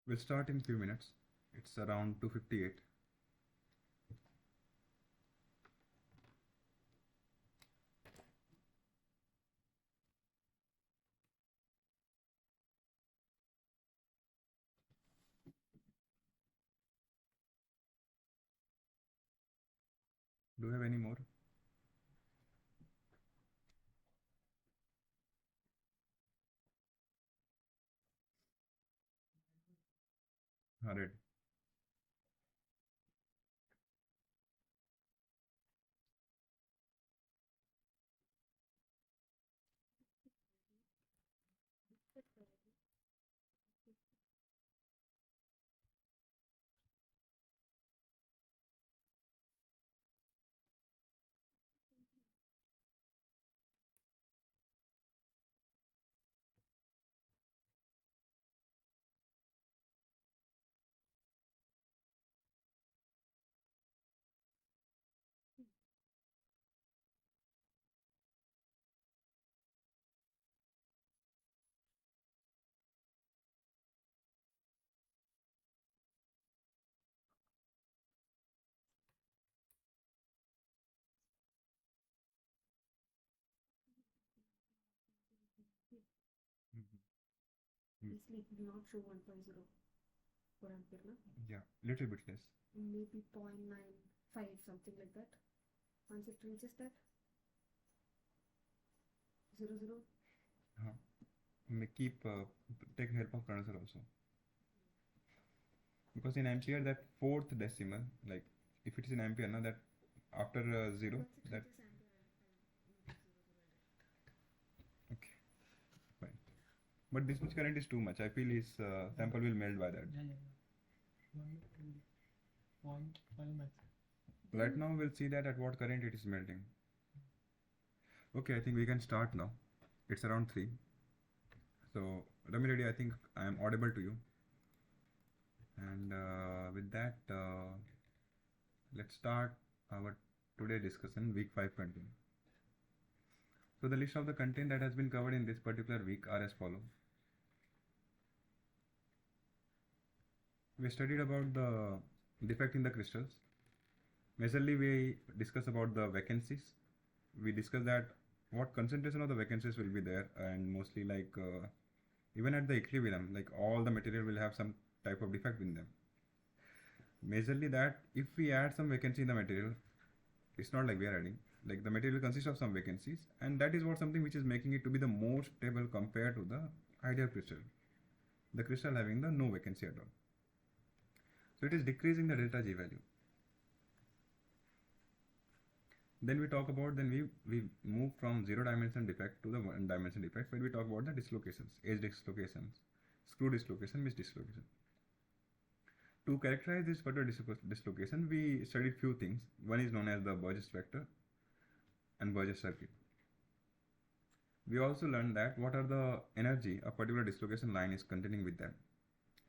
We'll start in few minutes. It's around 2:58. Do you have any more? Alright. Mhm. It's like not show 1.0 per ampere, no? Yeah, little bit less. Maybe 0.95, something like that. Once it reaches that, 0.0. Huh. May keep take help of condenser also, because in ampere that fourth decimal, like if it is in ampere, now that after zero, Once it that reaches ampere, I'll not 0.0. okay, fine. But this much current is too much. I feel his sample will melt by that. Yeah, yeah, yeah. 1.5 max. Right now we'll see that at what current it is melting. Okay, I think we can start now. It's around 3. So, Rami Reddy, I think I am audible to you. And with that, let's start our today discussion, week 5 content. So, the list of the content that has been covered in this particular week are as follows. We studied about the defect in the crystals. Majorly, we discussed about the vacancies. We discussed that what concentration of the vacancies will be there, and mostly like even at the equilibrium, like all the material will have some type of defect in them. Majorly that if we add some vacancy in the material, it's not like we are adding, like the material consists of some vacancies, and that is what something which is making it to be the more stable compared to the ideal crystal, the crystal having the no vacancy at all. So it is decreasing the delta G value. Then we talk about, we move from zero dimension defect to the one dimension defect, where we talk about the dislocations, edge dislocations, screw dislocation, miss dislocation. To characterize this particular dislocation, we studied few things. One is known as the Burgess vector and Burgess circuit. We also learned that what are the energy a particular dislocation line is containing with them.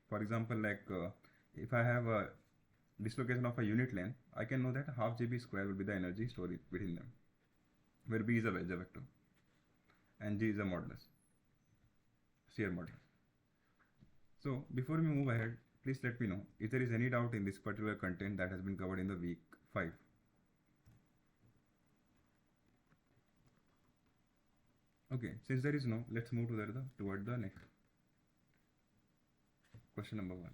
For example, like if I have a dislocation of a unit length, I can know that half GB square will be the energy stored within them, where B is a wedge vector and G is a modulus, shear modulus. So before we move ahead, please let me know if there is any doubt in this particular content that has been covered in the week 5. Okay, since there is no, let's move toward the next question number 1.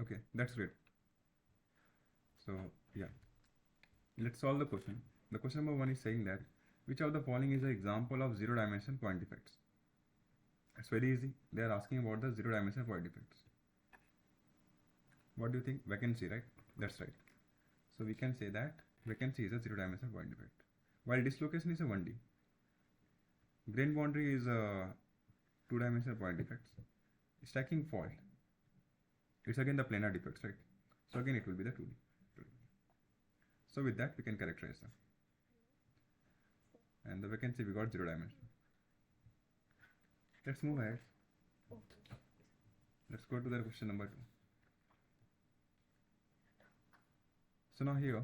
Okay, that's great. So yeah, let's solve the question. The question number 1 is saying that which of the following is an example of zero dimension point defects? It's very easy. They are asking about the zero dimension point defects. What do you think? Vacancy, right? That's right. So we can say that vacancy is a zero dimension point defect, while dislocation is a 1D. Grain boundary is a two dimensional point defects. Stacking fault, it's again the planar defects, right? So again it will be the 2D. So with that we can characterize them. And the vacancy we got zero dimension. Let's move ahead. Okay. Let's go to the question number 2. So now here,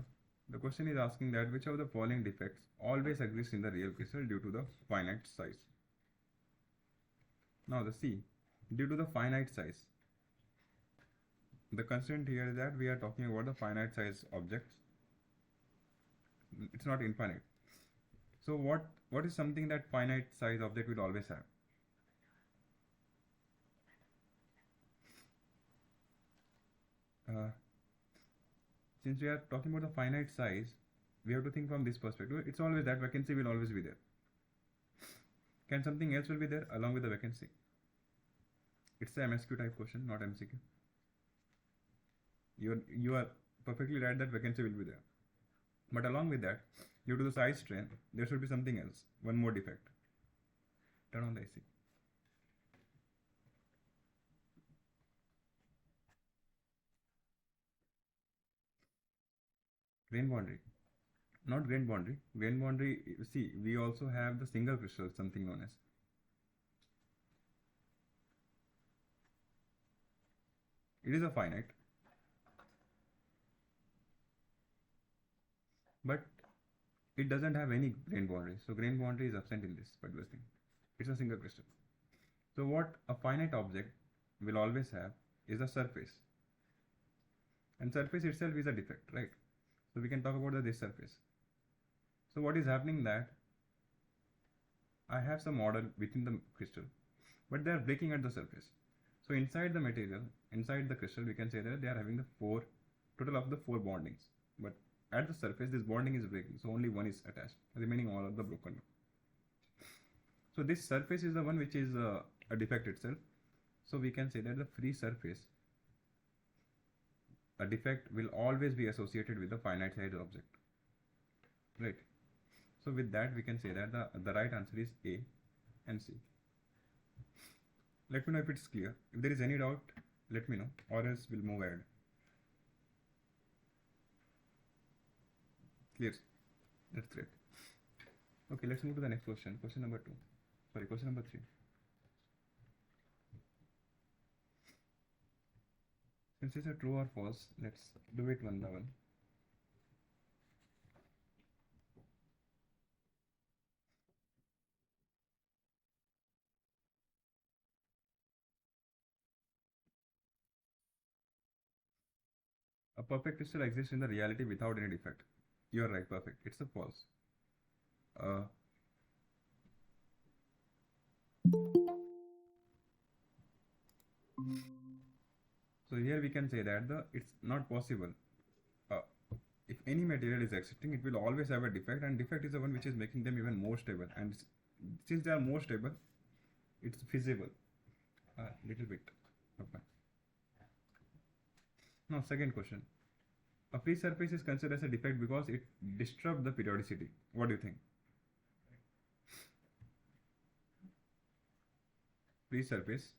the question is asking that which of the following defects always exists in the real crystal due to the finite size. Now the C, due to the finite size. The constraint here is that we are talking about the finite size objects. It's not infinite. So what is something that finite size object will always have? Since we are talking about the finite size, we have to think from this perspective. It's always that vacancy will always be there. Can something else will be there along with the vacancy? It's a MSQ type question, not MCQ. You are perfectly right that vacancy will be there. But along with that, due to the size strain, there should be something else. One more defect. Turn on the AC. Grain boundary. Not grain boundary. Grain boundary, see, we also have the single crystal, something known as. It is a finite. But it doesn't have any grain boundary. So grain boundary is absent in this particular thing. It's a single crystal. So what a finite object will always have is a surface. And surface itself is a defect, right? So we can talk about this surface. So what is happening that I have some order within the crystal, but they are breaking at the surface. So inside the material, inside the crystal, we can say that they are having the total of the four bondings. But at the surface, this bonding is breaking, so only one is attached, remaining all of the broken. So this surface is the one which is a defect itself. So we can say that the free surface, a defect will always be associated with the finite size object, right? So with that, we can say that the right answer is A and C. Let me know if it's clear. If there is any doubt, let me know, or else we'll move ahead. Clear? That's great. Okay, let's move to the next question. Question number 2. Sorry, question number 3. Since it's a true or false, let's do it one by one. A perfect crystal exists in the reality without any defect. You are right, perfect. It's a false. So here we can say that it's not possible. If any material is existing, it will always have a defect, and defect is the one which is making them even more stable. And since they are more stable, it's feasible. Little bit. Okay. Now, second question. A free surface is considered as a defect because it disturbs the periodicity. What do you think? Free surface.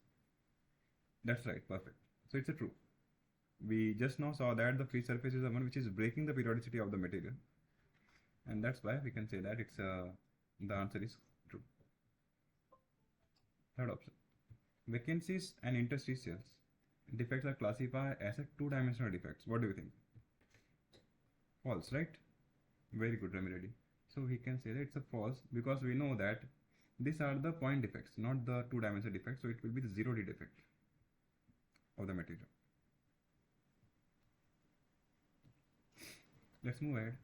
That's right, perfect. So it's a true. We just now saw that the free surface is the one which is breaking the periodicity of the material. And that's why we can say that it's the answer is true. Third option. Vacancies and interstitials defects are classified as a two-dimensional defects. What do you think? False, right? Very good, Ramiredi. So we can say that it's a false because we know that these are the point defects, not the two-dimensional defects. So it will be the 0D defect of the material. Let's move ahead.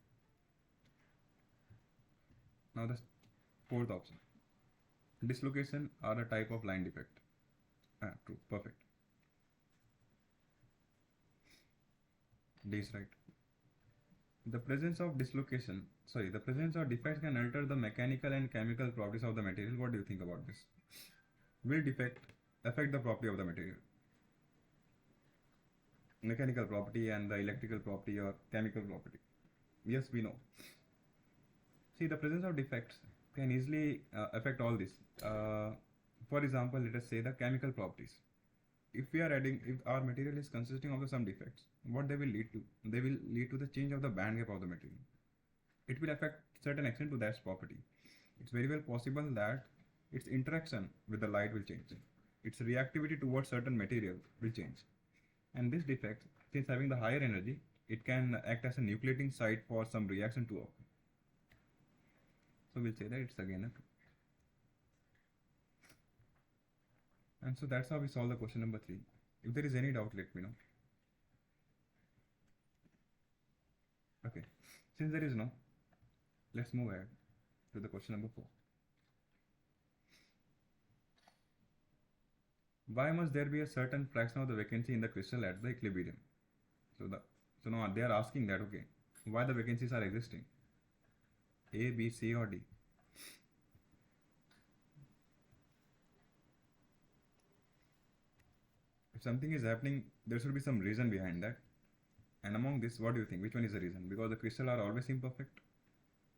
Now the fourth option. Dislocation are a type of line defect. True, perfect. D is right. The presence of defects can alter the mechanical and chemical properties of the material. What do you think about this? Will defect affect the property of the material? Mechanical property and the electrical property or chemical property? Yes, we know. See, the presence of defects can easily affect all this. For example, let us say the chemical properties. If our material is consisting of some defects, what they will lead to? They will lead to the change of the band gap of the material. It will affect certain extent to that property. It's very well possible that its interaction with the light will change. Its reactivity towards certain material will change. And this defect, since having the higher energy, it can act as a nucleating site for some reaction to occur. So we'll say that it's again a true. And so that's how we solve the question number 3. If there is any doubt, let me know. Okay, since there is no, let's move ahead to the question number 4. Why must there be a certain fraction of the vacancy in the crystal at the equilibrium? So now they are asking that, okay, why the vacancies are existing? A, B, C or D? If something is happening, there should be some reason behind that. And among this, what do you think? Which one is the reason? Because the crystal are always imperfect?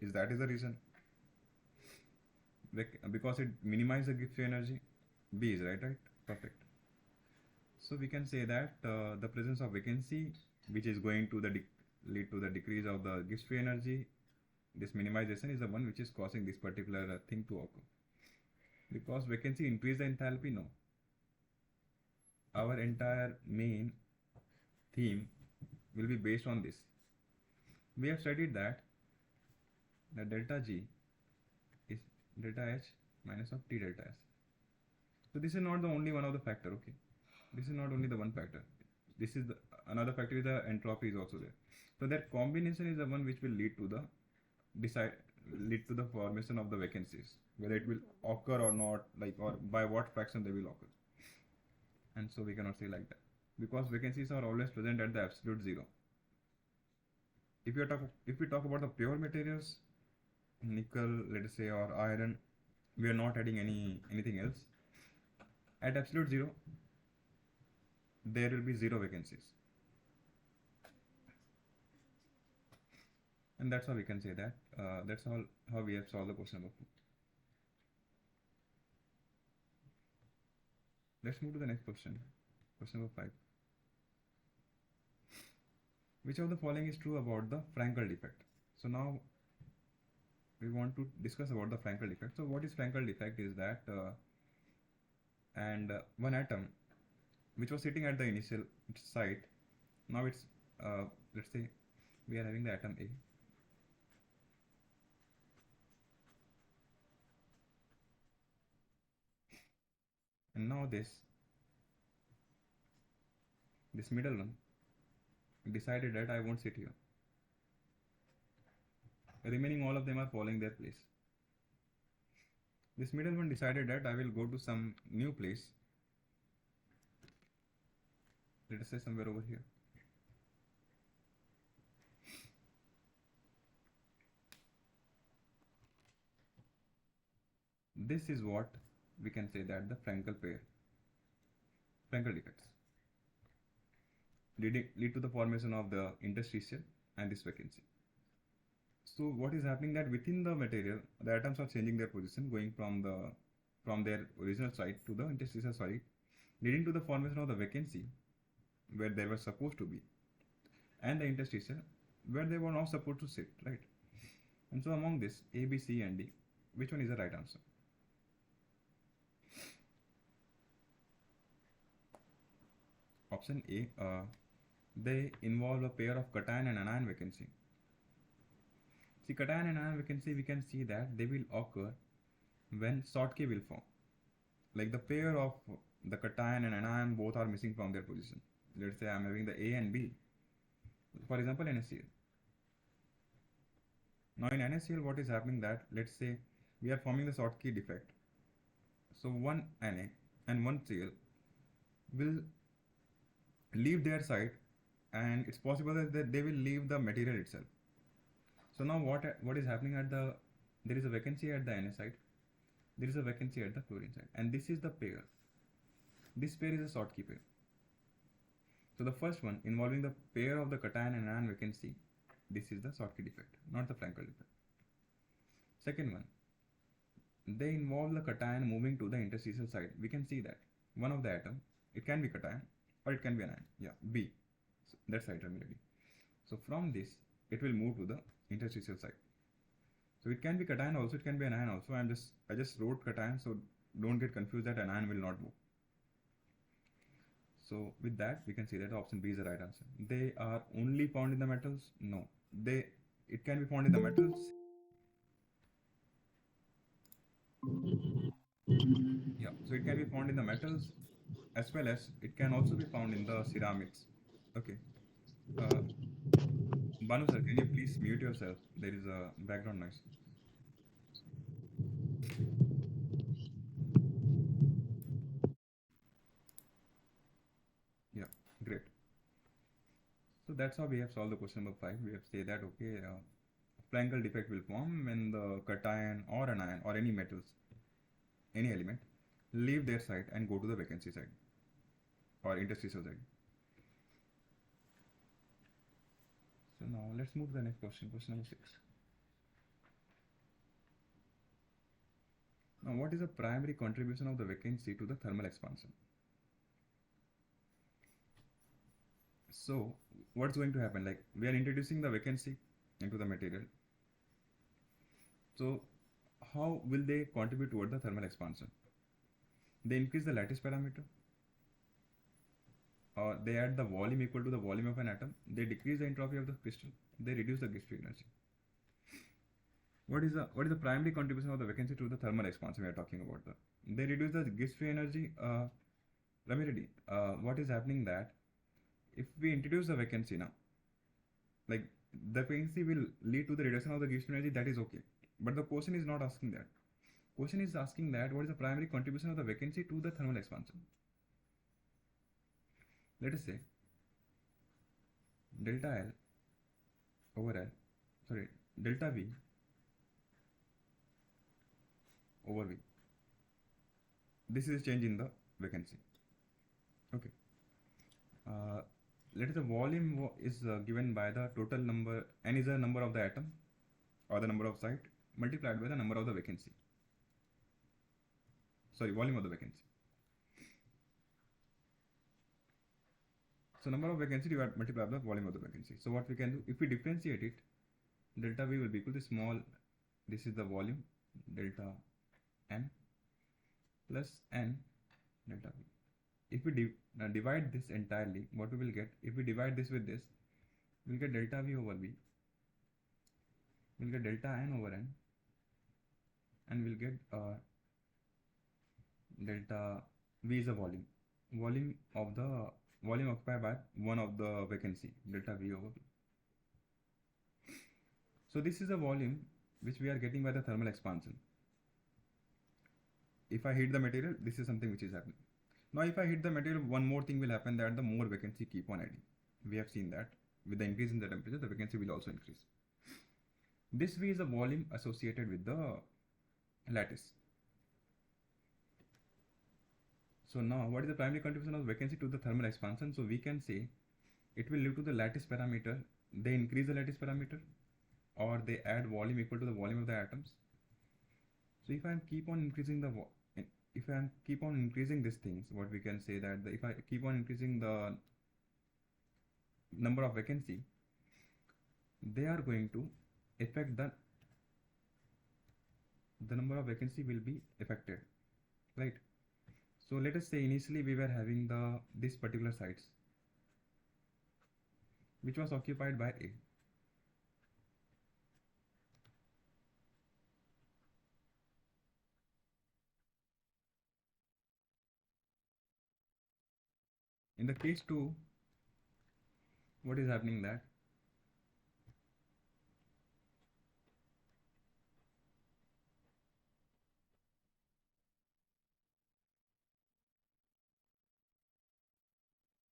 Is that is the reason? Because it minimizes the Gibbs energy? B is right? Perfect. So we can say that the presence of vacancy, which is going to lead to the decrease of the Gibbs free energy, this minimization is the one which is causing this particular thing to occur. Because vacancy increase the enthalpy? No. Our entire main theme will be based on this. We have studied that the delta G is delta H minus of T delta S. So this is not the only one of the factor, okay? This is not only the one factor. This is another factor is the entropy is also there. So that combination is the one which will lead to the formation of the vacancies, whether it will occur or not, or by what fraction they will occur. And so we cannot say like that, because vacancies are always present at the absolute zero. If we talk about the pure materials, nickel, let us say, or iron, we are not adding anything else. At absolute zero, there will be zero vacancies. And that's how we can say that. That's all how we have solved the question number 4. Let's move to the next question. Question number 5. Which of the following is true about the Frankel defect? So now we want to discuss about the Frankel defect. So what is Frankel defect is that one atom which was sitting at the initial site, now it's let's say we are having the atom A. And now this middle one decided that I won't sit here. Remaining all of them are following their place. This middle one decided that I will go to some new place. Let us say somewhere over here. This is what we can say that the Frankel defects lead to the formation of the interstitial and this vacancy. So what is happening that within the material, the atoms are changing their position, going from their original site to the interstitial site, leading to the formation of the vacancy where they were supposed to be, and the interstitial where they were not supposed to sit, right? And so among this A, B, C and D, which one is the right answer? Option A, they involve a pair of cation and anion vacancy. See, cation and anion vacancy, we can see that they will occur when Schottky will form. Like the pair of the cation and anion both are missing from their position. Let's say I'm having the A and B. For example, NaCl. Now in NaCl, what is happening that, let's say we are forming the Schottky defect. So one Na and one Cl will leave their site, and it's possible that they will leave the material itself. So now what is happening there is a vacancy at the Na site, there is a vacancy at the chlorine site, and this is the pair. This pair is a Schottky pair. So the first one involving the pair of the cation and anion vacancy, this is the Schottky defect, not the Frankel defect. Second one, they involve the cation moving to the interstitial site. We can see that one of the atom, it can be cation or it can be anion. Yeah, B. So that's site terminal B. So from this, it will move to the interstitial site. So it can be cation also, it can be anion also. I just wrote cation, so don't get confused that anion will not move. So with that, we can see that option B is the right answer. They are only found in the metals? No. It can be found in the metals. Yeah, so it can be found in the metals as well as it can also be found in the ceramics. Okay. Uh, Banu sir, can you please mute yourself? There is a background noise. Yeah, great. So that's how we have solved the question number 5. We have said that, okay, Frankel defect will form when the cation or anion or any metals, any element, leave their site and go to the vacancy side or interstitial side. So now let's move to the next question, question number 6. Now, what is the primary contribution of the vacancy to the thermal expansion? So, what's going to happen? Like, we are introducing the vacancy into the material. So, how will they contribute toward the thermal expansion? They increase the lattice parameter, or they add the volume equal to the volume of an atom. They decrease the entropy of the crystal. They reduce the Gibbs free energy. What is the primary contribution of the vacancy to the thermal expansion we are talking about? They reduce the Gibbs free energy. Ramiredi, what is happening that if we introduce the vacancy now, like the vacancy will lead to the reduction of the Gibbs free energy, that is okay. But the question is not asking that. Question is asking that what is the primary contribution of the vacancy to the thermal expansion? Let us say delta L over L, sorry, delta V over V. This is a change in the vacancy. Okay. Let us say volume is given by the total number, n is the number of the atom or the number of site multiplied by the number of the vacancy. Sorry, volume of the vacancy. So number of vacancy divided multiplied by the volume of the vacancy. So what we can do, if we differentiate it, delta V will be equal to small, this is the volume, delta N plus N delta V. If we divide this entirely, what we will get, if we divide this with this, we'll get delta V over V, we'll get delta N over N, and we'll get delta V is the volume of the volume occupied by one of the vacancy, delta V over V. So this is a volume which we are getting by the thermal expansion. If I heat the material, this is something which is happening. Now if I heat the material, one more thing will happen, that the more vacancy keep on adding. We have seen that with the increase in the temperature, the vacancy will also increase. This V is the volume associated with the lattice. So now what is the primary contribution of vacancy to the thermal expansion? So we can say it will lead to the lattice parameter. They increase the lattice parameter, or they add volume equal to the volume of the atoms. So if I keep on increasing these things, what we can say that if I keep on increasing the number of vacancy, they are going to affect the number of vacancy will be affected, right? So let us say initially we were having this particular sites which was occupied by A. In the case 2, what is happening that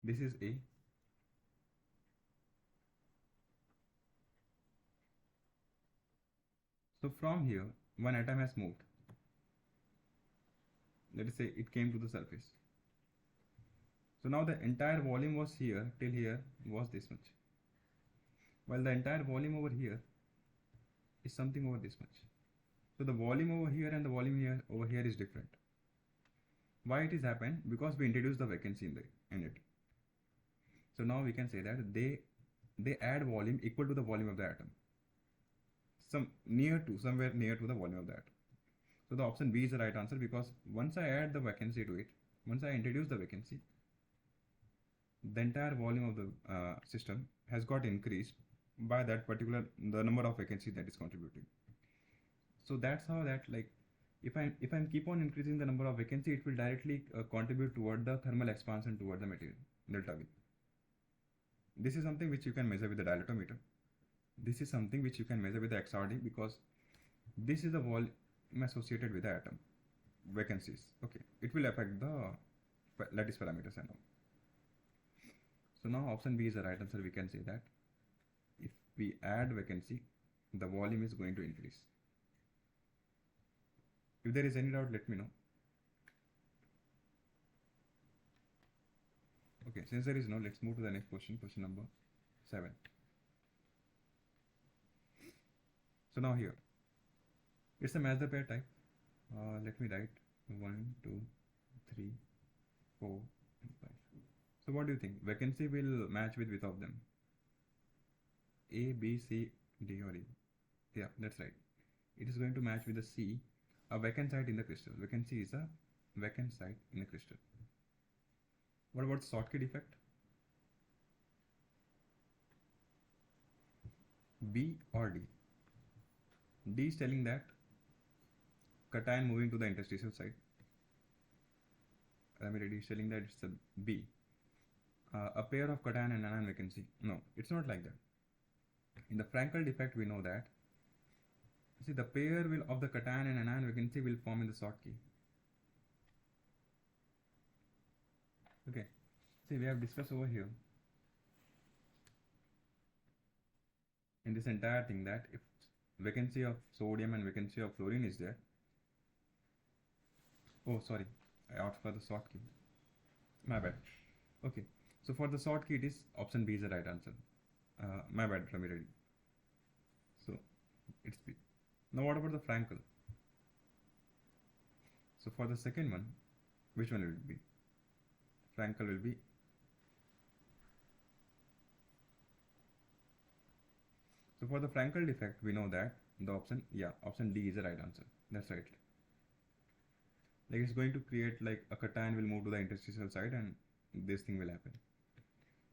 this is A, so from here one atom has moved. Let us say it came to the surface. So now the entire volume was here till here was this much, while the entire volume over here is something over this much. So the volume over here and the volume here over here is different. Why it is happened? Because we introduced the vacancy in it. So now we can say that they add volume equal to the volume of the atom, somewhere near to the volume of the atom. So the option B is the right answer, because once I add the vacancy to it, once I introduce the vacancy, the entire volume of the system has got increased by that particular the number of vacancies that is contributing. So that's how that, like, If I'm keep on increasing the number of vacancy, it will directly contribute toward the thermal expansion toward the material, delta V. This is something which you can measure with the dilatometer. This is something which you can measure with the XRD, because this is the volume associated with the atom vacancies. Okay, it will affect the lattice parameters and all. So now option B is the right answer. We can say that if we add vacancy, the volume is going to increase. If there is any doubt, let me know. Okay, since there is no, let's move to the next question, question number 7. So now here, it's a match the pair type. Let me write 1, 2, 3, 4, and 5. So what do you think? Vacancy will match with which of them? A, B, C, D, or E? Yeah, that's right. It is going to match with the C, a vacant site in the crystal. Vacancy is a vacant site in the crystal. What about Schottky defect? B or D? D is telling that cation moving to the interstitial site. D is telling that it's a B. A pair of cation and anion vacancy. No, it's not like that. In the Frankel defect, we know that. See, the pair of the cation and anion vacancy will form in the Schottky. Okay. See, we have discussed over here in this entire thing that if vacancy of sodium and vacancy of fluorine is there. Oh, sorry, I asked for the Schottky. My bad. Okay. So for the Schottky, it is option B is the right answer. My bad, let me read. So it's B. Now what about the Frankel? So for the second one, which one will it be? Frankel will be. So for the Frankel defect, we know that the option D is the right answer. That's right. Like it's going to create like a cation will move to the interstitial side and this thing will happen.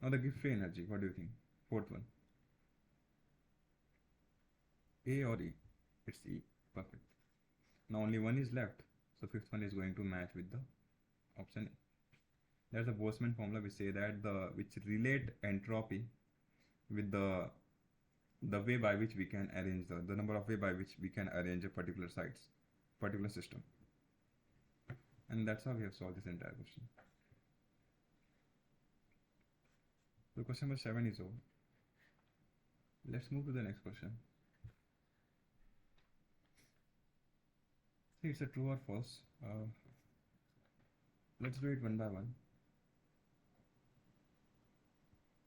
Now the Gibbs-free energy, what do you think? Fourth one. A or E? It's E. Perfect. Now only one is left. So fifth one is going to match with the option A. There's a Boltzmann formula. We say that which relate entropy with the way by which we can arrange the number of way by which we can arrange a particular system. And that's how we have solved this entire question. So question number 7 is over. Let's move to the next question. See, it's a true or false. Let's do it one by one.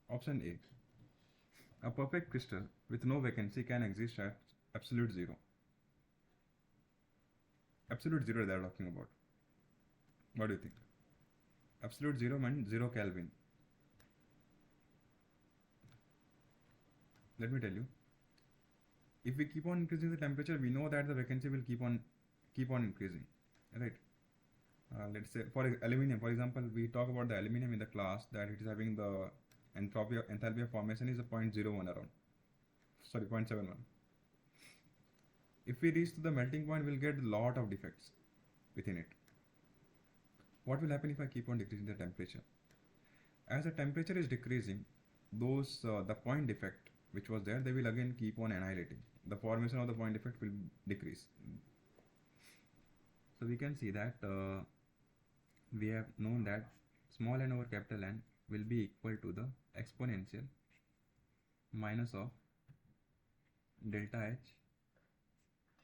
Option A. A perfect crystal with no vacancy can exist at absolute zero. Absolute zero they are talking about. What do you think? Absolute zero means 0 Kelvin. Let me tell you. If we keep on increasing the temperature, we know that the vacancy will keep on increasing, right? Let's say for aluminum, for example, we talk about the aluminum in the class that it is having the enthalpy of formation is a 0.01 around. Sorry, 0.71. If we reach to the melting point, we'll get a lot of defects within it. What will happen if I keep on decreasing the temperature? As the temperature is decreasing, the point defect which was there, they will again keep on annihilating. The formation of the point defect will decrease. So we can see that we have known that small n over capital N will be equal to the exponential minus of delta H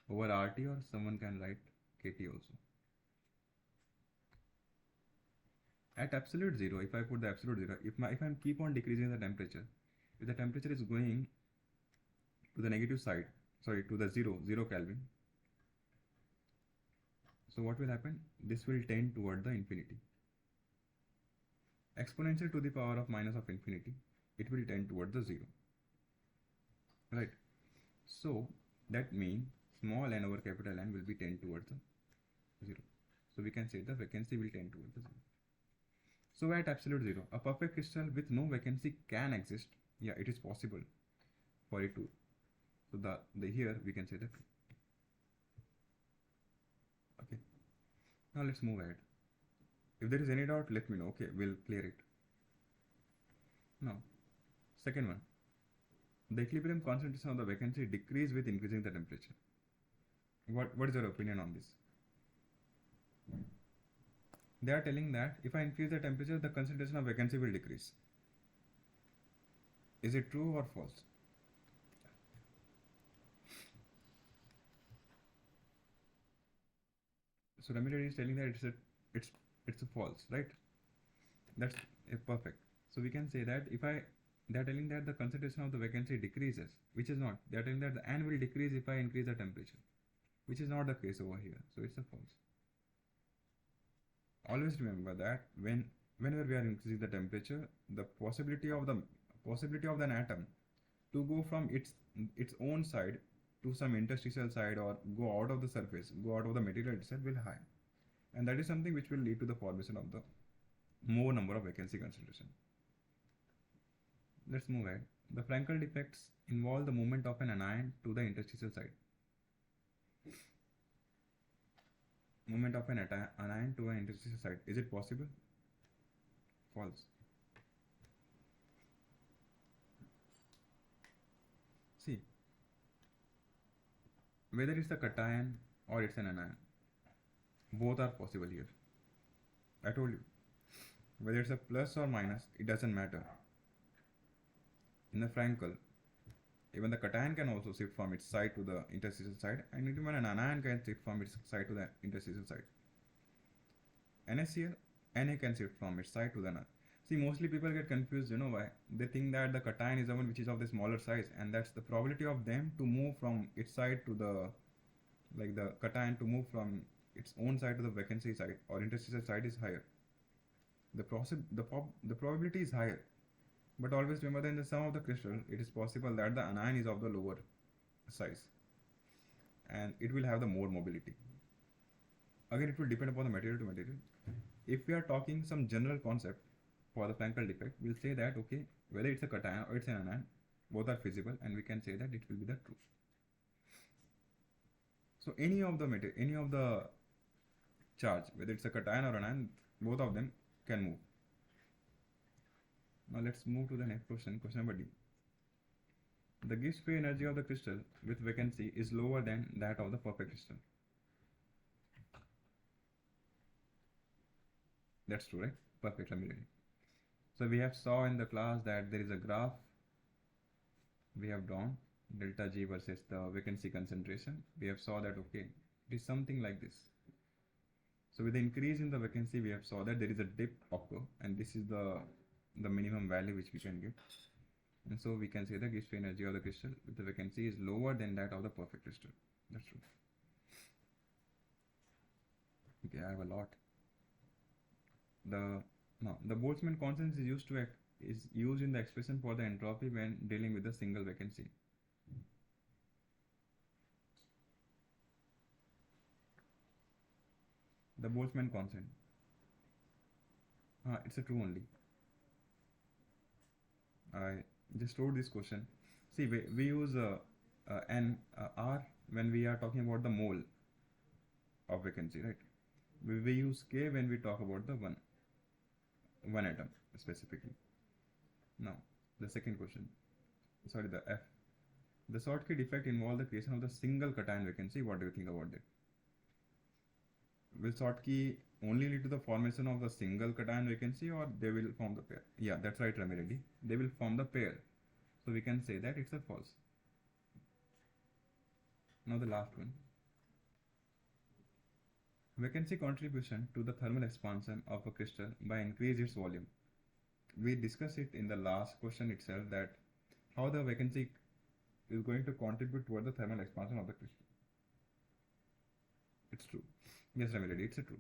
over RT, or someone can write KT also. At absolute zero, if I put the absolute zero, if I keep on decreasing the temperature, if the temperature is going to the negative side, sorry, to the 0 Kelvin, so what will happen? This will tend toward the infinity. Exponential to the power of minus of infinity, it will tend towards the 0. Right? So that means small n over capital N will be tend towards the 0. So we can say the vacancy will tend towards the 0. So at absolute zero, a perfect crystal with no vacancy can exist. Yeah, it is possible for it to. So here we can say that Okay. Now let's move ahead. If there is any doubt, let me know. Okay, we'll clear it. Now, second one. The equilibrium concentration of the vacancy decrease with increasing the temperature. What is your opinion on this? They are telling that if I increase the temperature, the concentration of vacancy will decrease. Is it true or false? So Ramiro is telling that it's a false, right? That's perfect. So we can say that if I they are telling that the concentration of the vacancy decreases, which is not. They are telling that the N will decrease if I increase the temperature, which is not the case over here. So it's a false. Always remember that whenever we are increasing the temperature, the possibility of an atom to go from its own side to some interstitial side or go out of the surface, go out of the material itself will high, and that is something which will lead to the formation of the more number of vacancy concentration. Let's move ahead. The Frankel defects involve the movement of an anion to the interstitial side. Movement of an anion to an interstitial side. Is it possible? False. See, whether it's a cation or it's an anion, both are possible here. I told you, whether it's a plus or minus, it doesn't matter. In the Frankel, even the cation can also shift from its side to the interstitial side, and even an anion can shift from its side to the interstitial side. NaCl, Na can shift from its side to the anion. See, mostly people get confused, you know why? They think that the cation is the one which is of the smaller size, and that's the probability of them to move from its side to the cation to move from its own side to the vacancy side or interstitial side is higher. The probability is higher. But always remember that in the sum of the crystal, it is possible that the anion is of the lower size and it will have the more mobility. Again, it will depend upon the material to material. If we are talking some general concept for the Frankel defect, we'll say that okay, whether it's a cation or it's an anion, both are feasible, and we can say that it will be the true. So any of the charge, whether it's a cation or an anion, both of them can move. Now let's move to the next question, question number D. The Gibbs free energy of the crystal with vacancy is lower than that of the perfect crystal. That's true, right? Perfect, let me read it. So we have saw in the class that there is a graph we have drawn, delta G versus the vacancy concentration. We have saw that okay, it is something like this. So with the increase in the vacancy, we have saw that there is a dip occur, and this is the minimum value which we can get, and so we can say the Gibbs free energy of the crystal with the vacancy is lower than that of the perfect crystal. That's true. Okay, I have a lot. The Boltzmann constant is used in the expression for the entropy when dealing with a single vacancy. The Boltzmann constant. It's a true only. I just wrote this question. See, we use R when we are talking about the mole of vacancy, right? We use K when we talk about the one atom specifically. Now, the second question. Sorry, the F. The Schottky defect involves the creation of the single cation vacancy. What do you think about that? Will Schottky only lead to the formation of the single cation vacancy, or they will form the pair? Yeah, that's right, Rami Reddy. They will form the pair. So we can say that it's a false. Now the last one. Vacancy contribution to the thermal expansion of a crystal by increase its volume. We discussed it in the last question itself that how the vacancy is going to contribute toward the thermal expansion of the crystal. It's true. Yes, Rami Reddy, it's a true.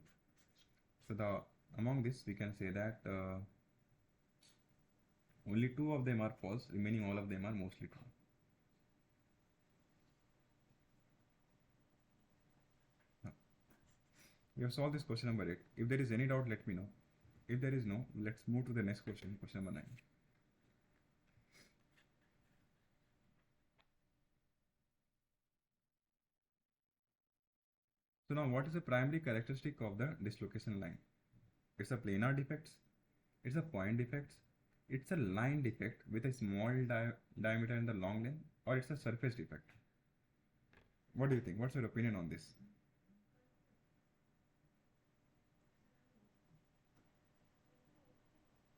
So among this we can say that only 2 of them are false, remaining all of them are mostly true. Now, we have solved this question number 8. If there is any doubt, let me know. If there is no, let's move to the next question, question number 9. So now what is the primary characteristic of the dislocation line? It's a planar defects, it's a point defects, it's a line defect with a small diameter and the long length, or it's a surface defect. What do you think? What's your opinion on this?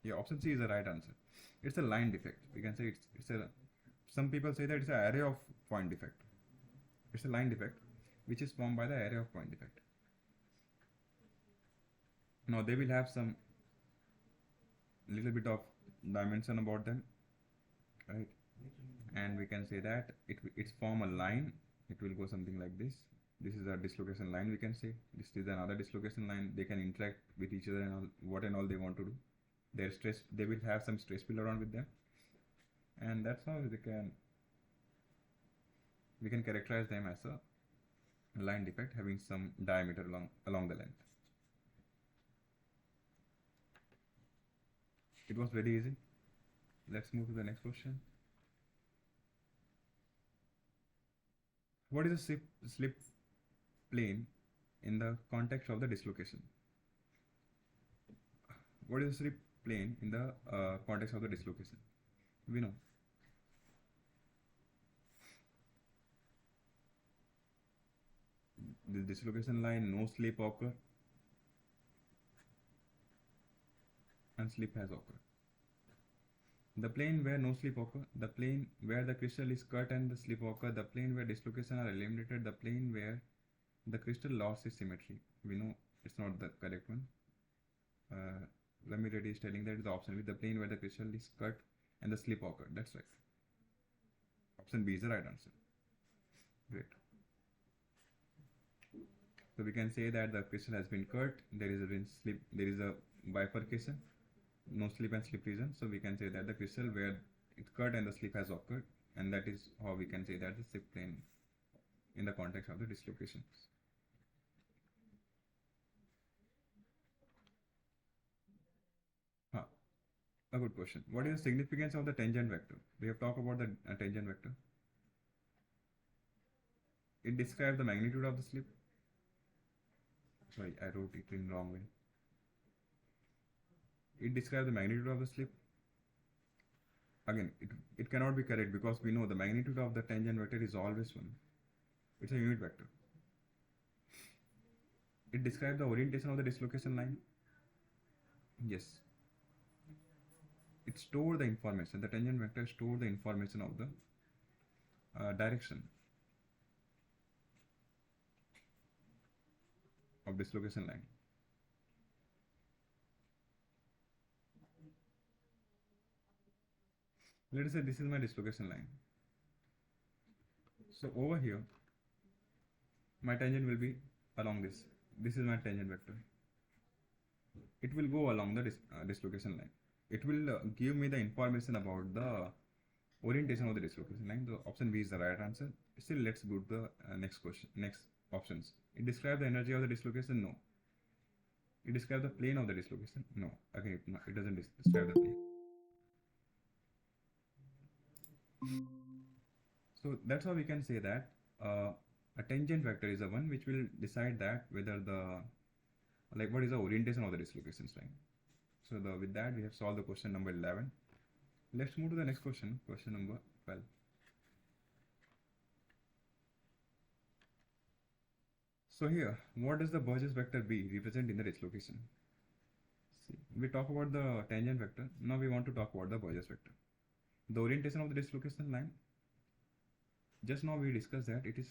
Yeah, option C is the right answer. It's a line defect. We can say it's a. Some people say that it's an array of point defect. It's a line defect, which is formed by the array of point defect. Now they will have some little bit of dimension about them, right? And we can say that it's form a line. It will go something like this. This is a dislocation line. We can say this is another dislocation line. They can interact with each other and all, what and all they want to do. Their stress, they will have some stress field around with them, and that's how we can characterize them as a line defect having some diameter along the length. It was very easy. Let's move to the next question. What is a slip plane in the context of the dislocation? What is a slip plane in the context of the dislocation? We know. The dislocation line, no slip occur, and slip has occurred. The plane where no slip occur, the plane where the crystal is cut and the slip occur, the plane where dislocation are eliminated, the plane where the crystal loss is symmetry. We know it's not the correct one. Ramir Reddy is telling that is the option with the plane where the crystal is cut and the slip occur. That's right. Option B is the right answer. Great. So we can say that the crystal has been cut. There is a bifurcation, no slip and slip region. So we can say that the crystal where it cut and the slip has occurred, and that is how we can say that the slip plane in the context of the dislocations. A good question. What is the significance of the tangent vector? We have talked about the tangent vector. It describes the magnitude of the slip. Sorry, I wrote it in wrong way. It describes the magnitude of the slip. Again, it cannot be correct because we know the magnitude of the tangent vector is always 1. It's a unit vector. It describes the orientation of the dislocation line. Yes. It stores the information. The tangent vector stores the information of the direction of dislocation line. Let us say this is my dislocation line. So over here, my tangent will be along this. This is my tangent vector. It will go along the dislocation line. It will give me the information about the orientation of the dislocation line. The option B is the right answer. Still, let's go to the next options. It describes the energy of the dislocation. No. It describes the plane of the dislocation. No. Again, it doesn't describe the plane. So that's how we can say that a tangent vector is the one which will decide that whether what is the orientation of the dislocations line. So with that we have solved the question number 11. Let's move to the next question, question number 12. So here, what does the Burgess vector B represent in the dislocation? See, we talk about the tangent vector. Now we want to talk about the Burgess vector. The orientation of the dislocation line. Just now we discussed that it is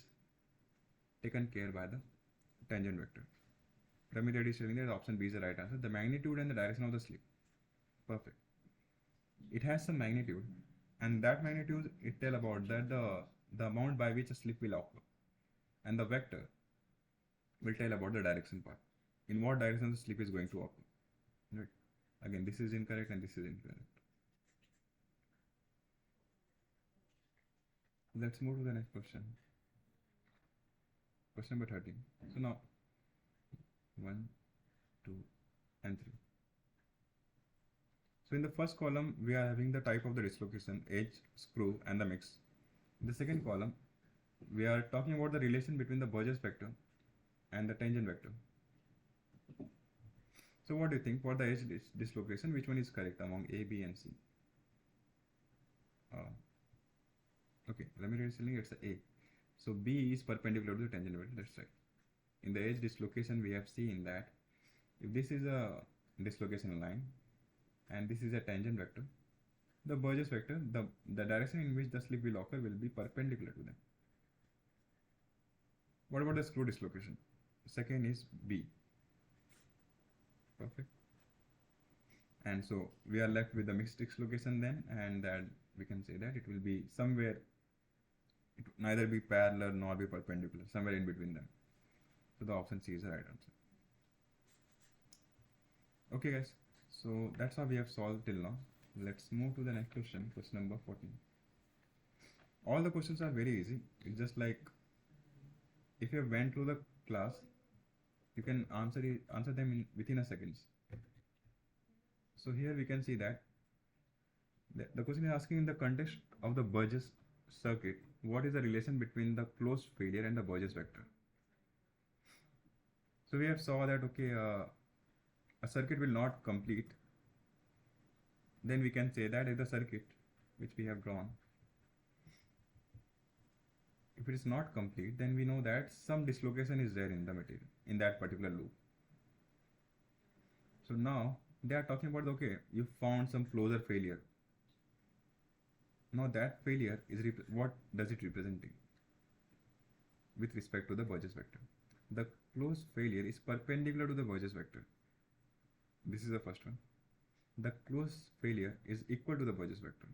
taken care by the tangent vector. Ramir Reddy is telling that option B is the right answer. The magnitude and the direction of the slip. Perfect. It has some magnitude, and that magnitude it tell about that the amount by which a slip will occur, and the vector will tell about the direction part. In what direction the slip is going to occur. Right. Again, this is incorrect and this is incorrect. Let's move to the next question. Question number 13. So now 1, 2, and 3. So in the first column, we are having the type of the dislocation, edge, screw, and the mix. In the second column, we are talking about the relation between the Burgess vector and the tangent vector. So what do you think? For the edge dislocation, which one is correct among A, B, and C? Uh, okay, let me read it. It's a A. So B is perpendicular to the tangent vector. That's right. In the edge dislocation, we have seen that if this is a dislocation line and this is a tangent vector, the Burgess vector, the direction in which the slip will occur will be perpendicular to them. What about the screw dislocation? Second is B. Perfect. And so we are left with the mixed dislocation then, and that we can say that it will be somewhere, it will neither be parallel nor be perpendicular, somewhere in between them. So the option C is the right answer. Okay guys, so that's how we have solved till now. Let's move to the next question, question number 14. All the questions are very easy. It's just like if you went through the class, you can answer them within a seconds. So here we can see that the question is asking, in the context of the Burgess circuit, what is the relation between the closed failure and the Burgess vector? So we have saw that okay, a circuit will not complete. Then we can say that if the circuit which we have drawn, if it is not complete, then we know that some dislocation is there in the material in that particular loop. So now they are talking about, okay, you found some closure failure. Now that failure is what does it representing with respect to the Burgess vector? The closed failure is perpendicular to the Burgess vector. This is the first one. The closed failure is equal to the Burgess vector.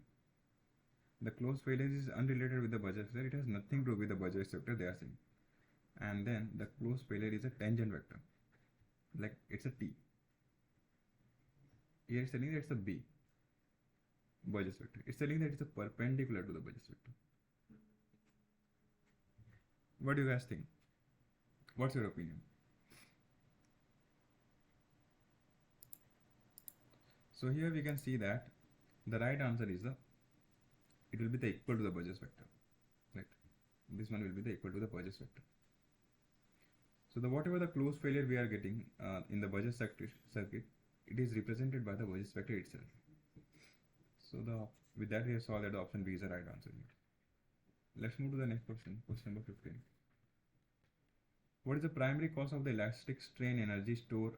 The closed failure is unrelated with the Burgess vector. It has nothing to do with the Burgess vector they are saying. And then the closed failure is a tangent vector. Like it's a T. Here it's telling that it's a B. Burgess vector. It's telling that it's a perpendicular to the Burgess vector. What do you guys think? What's your opinion? So here we can see that the right answer is it will be the equal to the Burgess vector. Right? This one will be the equal to the Burgess vector. So the whatever the closed failure we are getting in the Burgess circuit, it is represented by the Burgess vector itself. So with that we have solved that the option B is the right answer. Let's move to the next question, question number 15. What is the primary cause of the elastic strain energy stored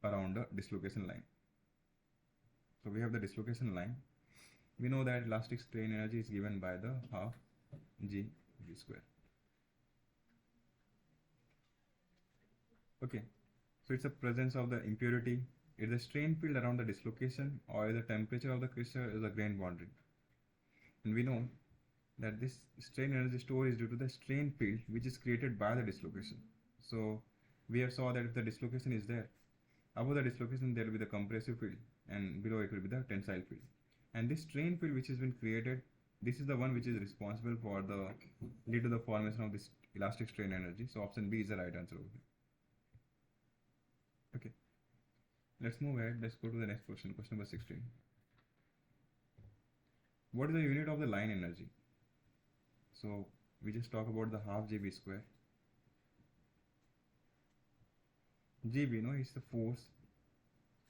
around the dislocation line? So we have the dislocation line. We know that elastic strain energy is given by the half G V square. Okay, so it's the presence of the impurity. It's the strain field around the dislocation, or the temperature of the crystal is the grain boundary. And we know that this strain energy store is due to the strain field which is created by the dislocation. So we have saw that if the dislocation is there, above the dislocation there will be the compressive field, and below it will be the tensile field. And this strain field which has been created, this is the one which is responsible for the lead to the formation of this elastic strain energy. So option B is the right answer over here. Okay, let's move ahead. Let's go to the next question, question number 16. What is the unit of the line energy? So we just talk about the half Gv square. G we know is the force,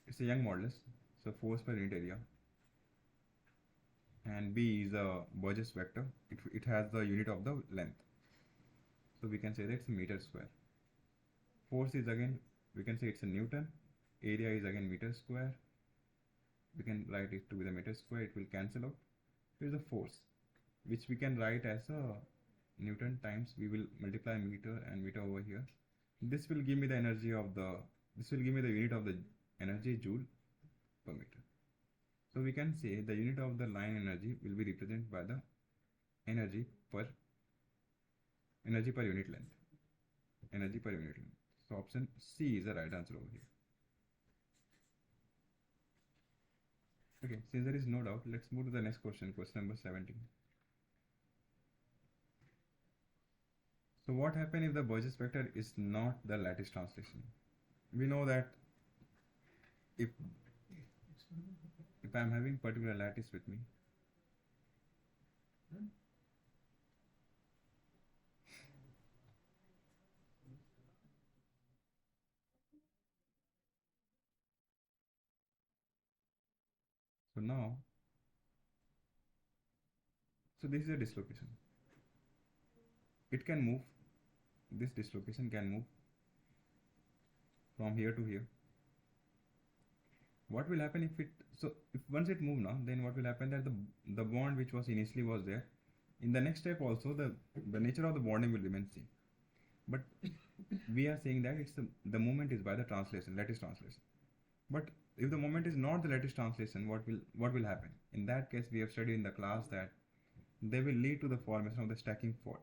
it's a Young modulus, so force per unit area. And B is a Burgess vector, it has the unit of the length. So we can say that it's a meter square. Force is again, we can say it's a Newton. Area is again meter square. We can write it to be the meter square, it will cancel out. Here is the force, which we can write as a Newton times, we will multiply meter and meter over here. This will give me the energy of this will give me the unit of the energy joule per meter. So we can say the unit of the line energy will be represented by the energy per unit length. Energy per unit length. So option C is the right answer over here. Okay, since there is no doubt, let's move to the next question, question number 17. So what happens if the Burgess vector is not the lattice translation? We know that if I am having particular lattice with me, So now, so this is a dislocation. It can move, this dislocation can move from here to here. What will happen if it, so if once it move now, then what will happen that the bond which was initially was there, in the next step also the nature of the bonding will remain same. But we are saying that it's the movement is by the translation, lattice translation. But if the moment is not the lattice translation, what will happen? In that case, we have studied in the class that they will lead to the formation of the stacking fault.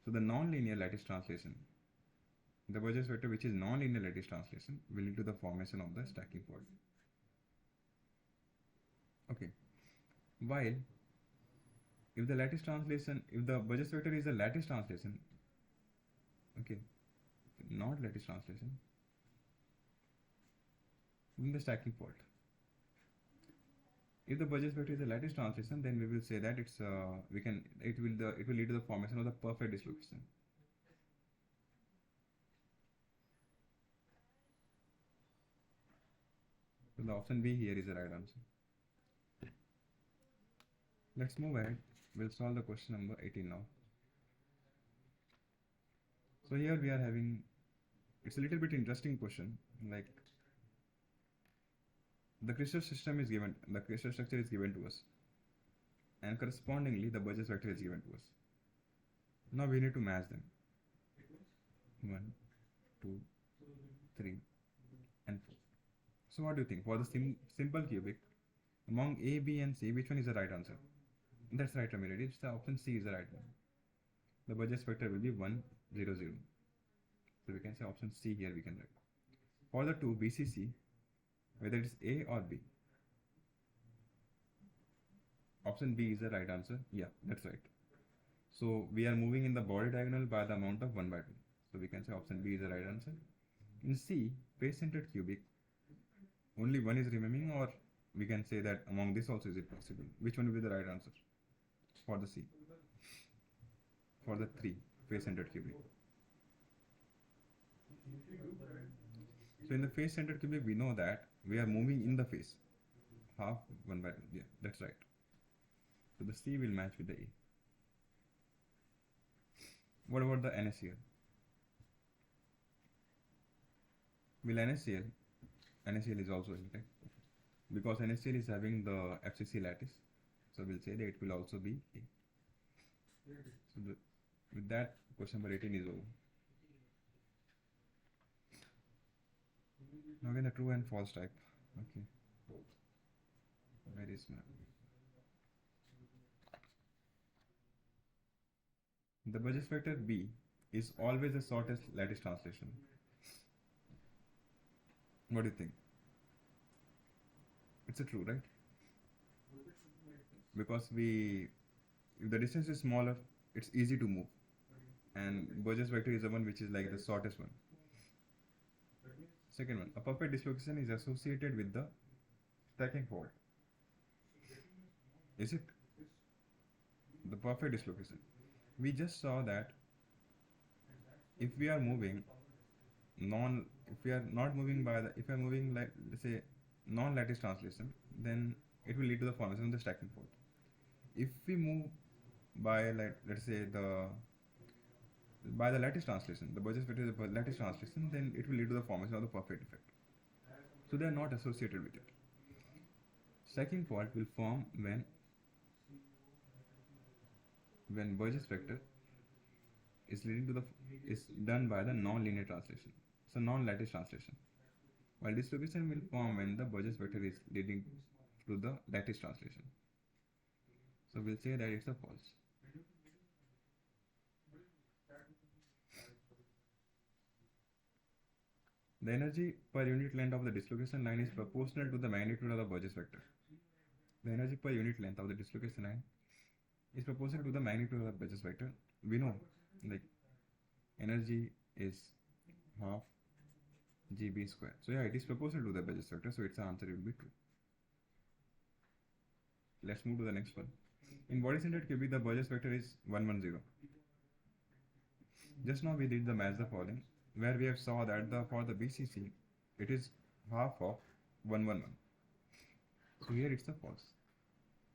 So the non-linear lattice translation, the Burgess vector which is non-linear lattice translation will lead to the formation of the stacking fault. Okay. While if the lattice translation, if the Burgess vector is a lattice translation, okay, not lattice translation, then the stacking fault. If the Burgess vector is a lattice translation, then we will say that it's it will lead to the formation of the perfect dislocation. So the option B here is the right answer. Let's move ahead. We'll solve the question number 18 now. So here we are having, it's a little bit interesting question. Like the crystal system is given, the crystal structure is given to us, and correspondingly the Burgess vector is given to us. Now we need to match them. 1, 2, 3, and 4. So what do you think? For the simple cubic, among A, B, and C, which one is the right answer? That's right, Ramir. It's the option C is the right one. The Burgess vector will be 1, 0, 0. So we can say option C here we can write. For the two BCC, whether it's A or B, option B is the right answer. Yeah, that's right. So we are moving in the body diagonal by the amount of 1 by 2. So we can say option B is the right answer. In C, face-centered cubic, only one is remaining, or we can say that among this also is it possible. Which one will be the right answer for the C? For the 3, face-centered cubic. So in the face-centered cubic, we know that we are moving in the face. Half 1 by 2. Yeah, that's right. So the C will match with the A. What about the NaCl? Will NaCl is also in, right? Because NaCl is having the FCC lattice, so we'll say that it will also be A. So with that, question number 18 is over. Now again the true and false type. Okay. Where is my? The Burgess vector B is always the shortest lattice translation. What do you think? It's a true, right? Because if the distance is smaller, it's easy to move. And Burgess vector is the one which is like the shortest one. Second one, a perfect dislocation is associated with the stacking fault. Is it? The perfect dislocation. We just saw that if we are moving if we are not moving by if we are moving like, let's say, non-lattice translation, then it will lead to the formation of the stacking fault. If we move by, like, let's say by the lattice translation, the Burgess vector is the lattice translation, then it will lead to the formation of the perfect effect. So they are not associated with it. Stacking fault will form when Burgess vector is done by the non-linear translation, so non-lattice translation, while dislocation will form when the Burgess vector is leading to the lattice translation. So we'll say that it's a false. The energy per unit length of the dislocation line is proportional to the magnitude of the Burgess vector. The energy per unit length of the dislocation line is proportional to the magnitude of the Burgess vector. We know, like, energy is half GB square. So yeah, it is proportional to the Burgess vector, so its answer will be true. Let's move to the next one. In body-centered cubic, the Burgess vector is 110. Just now we did the match the following, where we have saw that for the BCC, it is half of 111. So here it's a false.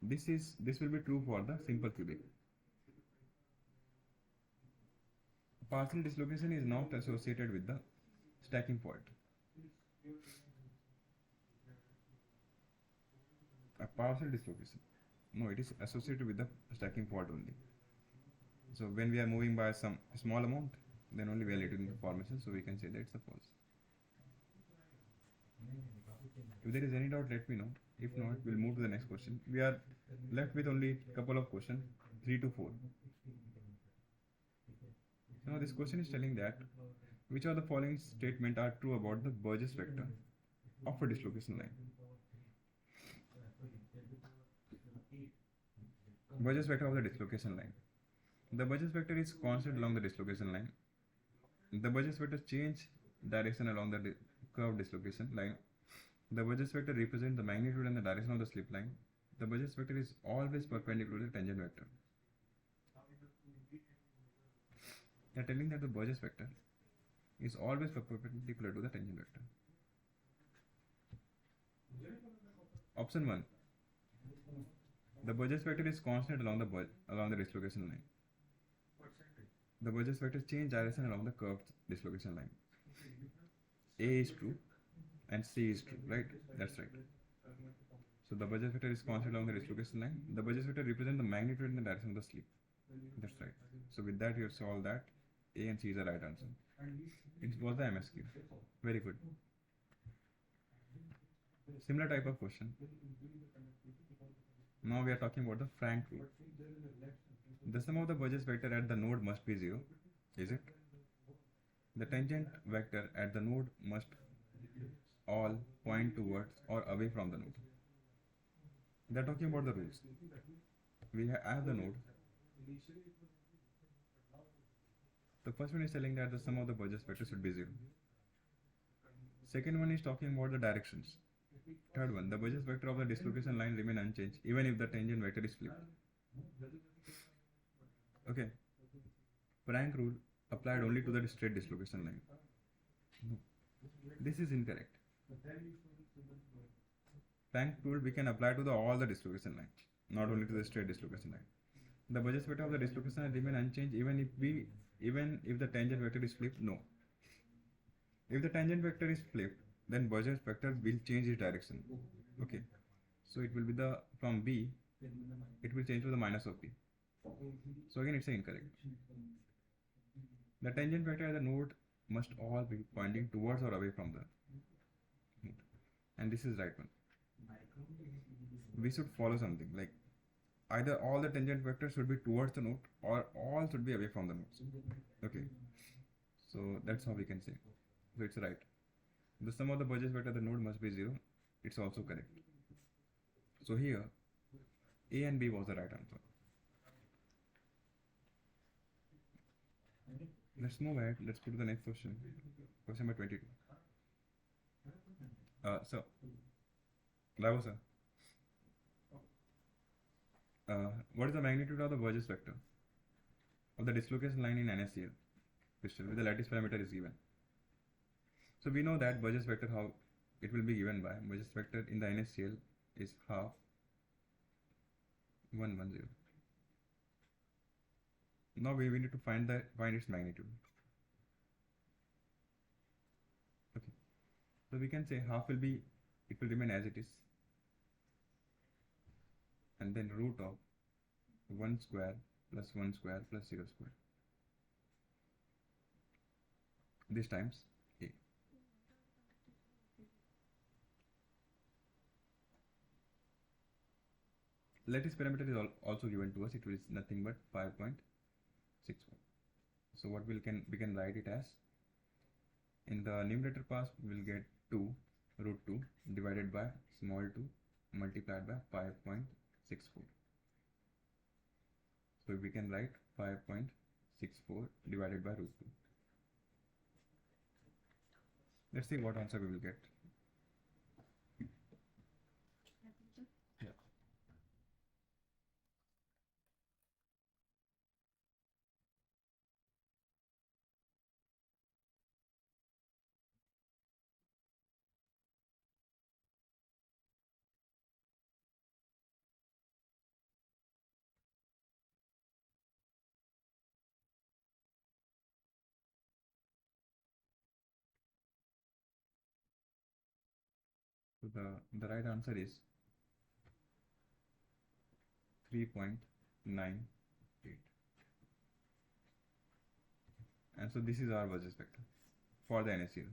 This will be true for the simple cubic. Partial dislocation is not associated with the stacking fault. A partial dislocation, no, it is associated with the stacking fault only. So when we are moving by some small amount, then only we are letting the formation, so we can say that it's a false. If there is any doubt, let me know. If not, we'll move to the next question. We are left with only couple of questions, 3 to 4. Now this question is telling that which of the following statements are true about the Burgess vector of a dislocation line. Burgess vector of the dislocation line. The Burgess vector is constant along the dislocation line. The Burgess vector change direction along the curved dislocation line. The Burgess vector represents the magnitude and the direction of the slip line. The Burgess vector is always perpendicular to the tangent vector. They are telling that the Burgess vector is always perpendicular to the tangent vector. Option 1. The Burgess vector is constant along the dislocation line. The Burgess vector change direction along the curved dislocation line. A is true and C is true, right? That's right. So the Burgess vector is constant along the dislocation line. The Burgess vector represents the magnitude and the direction of the slip. That's right. So with that you have solved that. A and C is the right answer. It was the MSQ. Very good. Similar type of question. Now we are talking about the Frank rule. The sum of the Burgess vector at the node must be 0. Is it? The tangent vector at the node must all point towards or away from the node. They are talking about the rules. We have the node. The first one is telling that the sum of the Burgess vector should be 0. Second one is talking about the directions. Third one, the Burgess vector of the dislocation line remain unchanged even if the tangent vector is flipped. Okay. Frank rule applied only to the straight dislocation line. No. This is incorrect. Frank rule we can apply to all the dislocation lines, not only to the straight dislocation line. The Burgess vector of the dislocation line remain unchanged even if the tangent vector is flipped. No. If the tangent vector is flipped, then Burgess vector will change its direction. Okay. So it will be from B, it will change to the minus of B. So again it's incorrect. The tangent vector at the node must all be pointing towards or away from the node. And this is right one. We should follow something like either all the tangent vectors should be towards the node or all should be away from the nodes. Okay. So that's how we can say. So it's right. The sum of the Burgess vector at the node must be 0. It's also correct. So here A and B was the right answer. Let's move ahead. Let's go to the next question. Question number 22. So, Bravo sir. What is the magnitude of the Burgess vector of the dislocation line in NaCl crystal with the lattice parameter is given? So we know that Burgess vector, how it will be given by Burgess vector in the NaCl is half 110. Now we need to find its magnitude. Okay. So we can say half it will remain as it is, and then root of 1 square plus 1 square plus 0 square. This times A. Lattice parameter is also given to us. It is nothing but 5.61. So what we can write it as, in the numerator part we will get 2 root 2 divided by small 2 multiplied by 5.64. So we can write 5.64 divided by root 2. Let's see what answer we will get. The right answer is 3.98. And so this is our budget vector for the NSEL.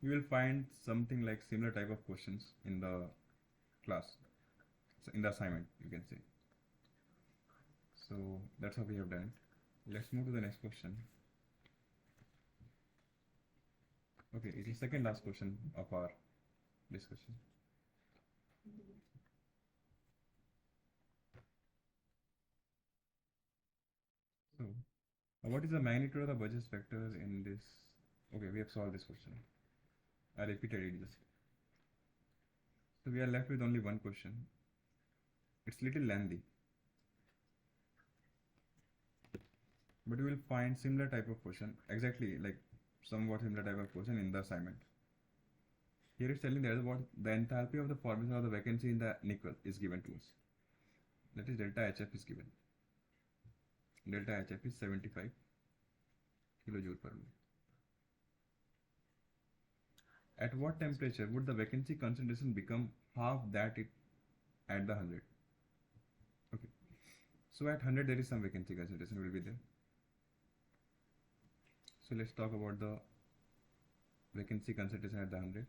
You will find something like similar type of questions in the class, so in the assignment, you can say. So that's how we have done it. Let's move to the next question. Okay, it is second last question of our discussion. So, what is the magnitude of the budget vector in this? Okay, we have solved this question. I repeated it just. So we are left with only one question. It's little lengthy, but you will find similar type of question, exactly like somewhat similar type of question in the assignment. Here it's telling that what the enthalpy of the formation of the vacancy in the nickel is given to us. That is delta HF is given. Delta HF is 75 kilojoule per mole. At what temperature would the vacancy concentration become half that it at the 100? Okay. So at 100 there is some vacancy concentration will be there. So let's talk about the vacancy concentration at the 100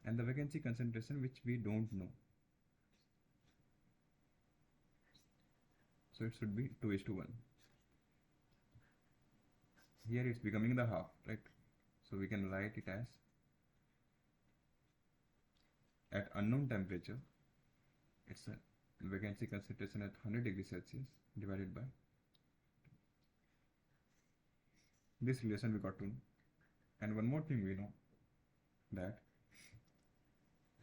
and the vacancy concentration which we don't know. So it should be 2:1. Here it's becoming the half, right? So we can write it as at unknown temperature, it's a vacancy concentration at 100 degrees Celsius divided by this relation we got to know. And one more thing we know, that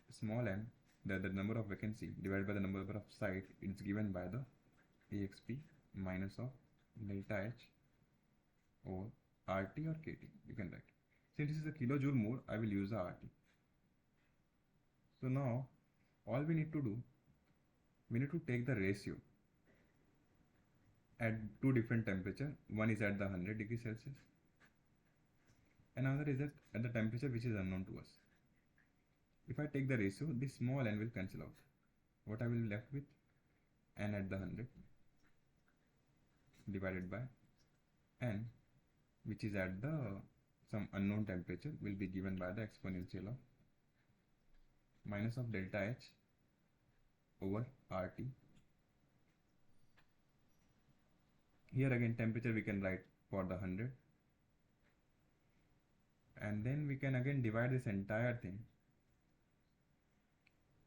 small n, that the number of vacancy divided by the number of site is given by the exp minus of delta h over RT or KT, you can write. Since this is a kilojoule mole, I will use the RT. So now all we need to do, we need to take the ratio at two different temperature. One is at the 100 degrees Celsius, another is at the temperature which is unknown to us. If I take the ratio, this small n will cancel out. What I will be left with, n at the 100 divided by n which is at the some unknown temperature will be given by the exponential of minus of delta h over RT. Here again temperature we can write for the 100, and then we can again divide this entire thing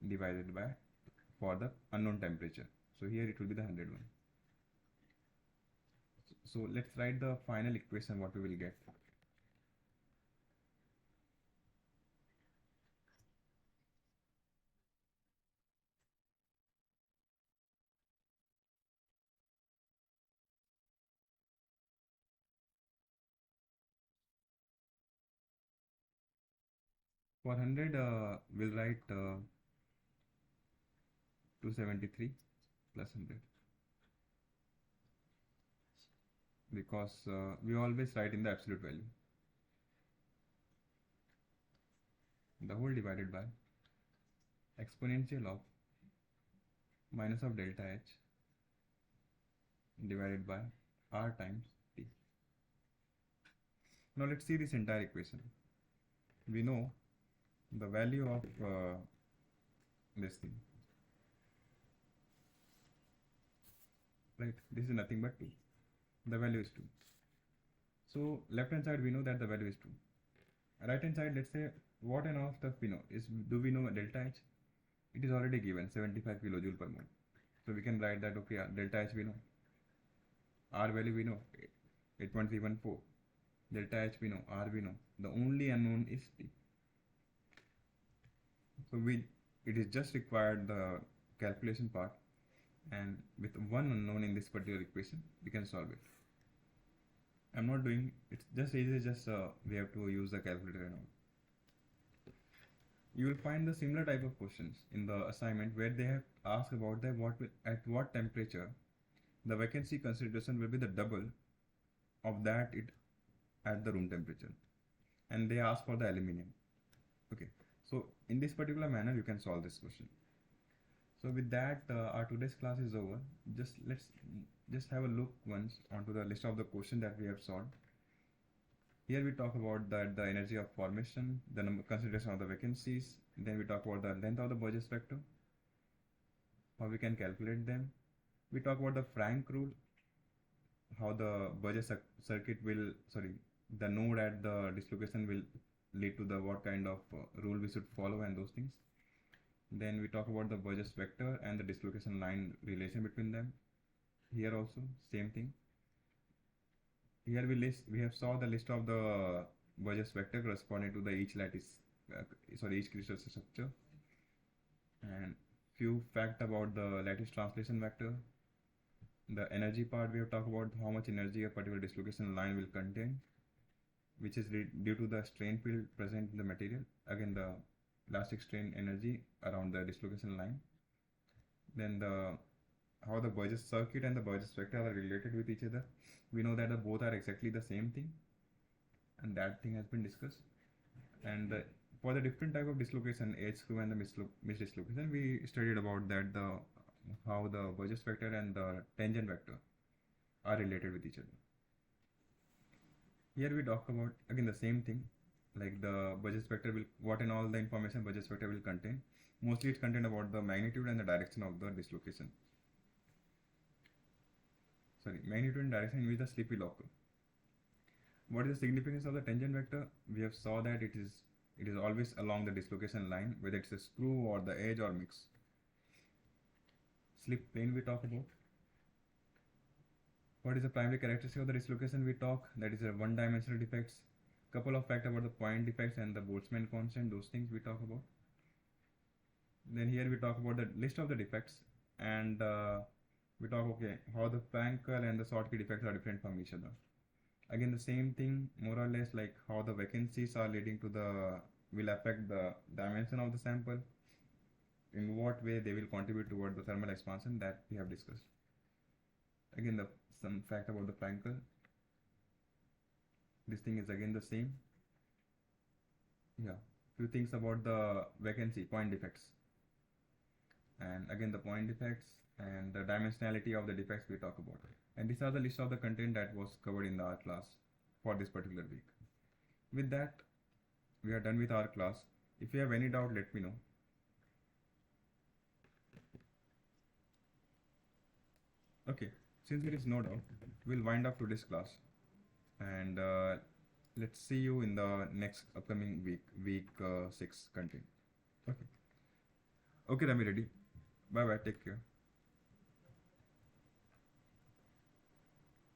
divided by for the unknown temperature. So here it will be the 101. So let's write the final equation what we will get. For 100 we'll write 273 plus 100, because we always write in the absolute value, the whole divided by exponential of minus of delta h divided by r times t. Now let's see this entire equation. We know the value of this thing, right? This is nothing but 2. The value is 2. So left hand side we know that the value is 2. Right hand side, let's say what and all stuff we know is, do we know delta h? It is already given 75 kilojoule per mole. So we can write that, okay, delta h we know, r value we know 8.314, delta h we know, r we know, the only unknown is t. So it is just required the calculation part, and with one unknown in this particular equation we can solve it. I'm not doing it's just easy, just we have to use the calculator and all. You will find the similar type of questions in the assignment where they have asked about the at what temperature the vacancy concentration will be the double of that it at the room temperature, and they ask for the aluminum. Okay, so in this particular manner you can solve this question. So with that, our today's class is over. Let's have a look once onto the list of the question that we have solved. Here we talk about that the energy of formation, the number consideration of the vacancies. Then we talk about the length of the Burgess vector, how we can calculate them. We talk about the Frank rule, how the Burgess circuit will, sorry, the node at the dislocation will lead to the what kind of rule we should follow and those things. Then we talk about the Burgess vector and the dislocation line relation between them. Here also same thing. Here we have saw the list of the Burgess vector corresponding to the each lattice, each crystal structure, and few fact about the lattice translation vector. The energy part we have talked about how much energy a particular dislocation line will contain, which is due to the strain field present in the material. Again, the elastic strain energy around the dislocation line. Then how the Burgess circuit and the Burgess vector are related with each other. We know that both are exactly the same thing, and that thing has been discussed. And for the different type of dislocation, edge screw and the misdislocation, we studied about that how the Burgess vector and the tangent vector are related with each other. Here we talk about again the same thing, like the Burgess vector will what and all the information Burgess vector will contain. Mostly it's contained about the magnitude and the direction of the dislocation. Sorry, magnitude and direction in which the slip will occur. What is the significance of the tangent vector? We have saw that it is always along the dislocation line, whether it's a screw or the edge or mix. Slip plane we talk about. What is the primary characteristic of the dislocation we talk? That is a one-dimensional defects. Couple of facts about the point defects and the Boltzmann constant. Those things we talk about. Then here we talk about the list of the defects, and we talk how the Frankel and the Schottky defects are different from each other. Again the same thing more or less, like how the vacancies are leading to will affect the dimension of the sample, in what way they will contribute toward the thermal expansion, that we have discussed. Again some fact about the Frankel. This thing is again the same. Yeah, few things about the vacancy point defects, and again the point defects and the dimensionality of the defects we talk about. And these are the list of the content that was covered in our class for this particular week. With that, we are done with our class. If you have any doubt, let me know. Okay, since there is no doubt, we'll wind up today's class, and let's see you in the next upcoming week 6 content. Okay, Rami, ready? Bye bye, take care.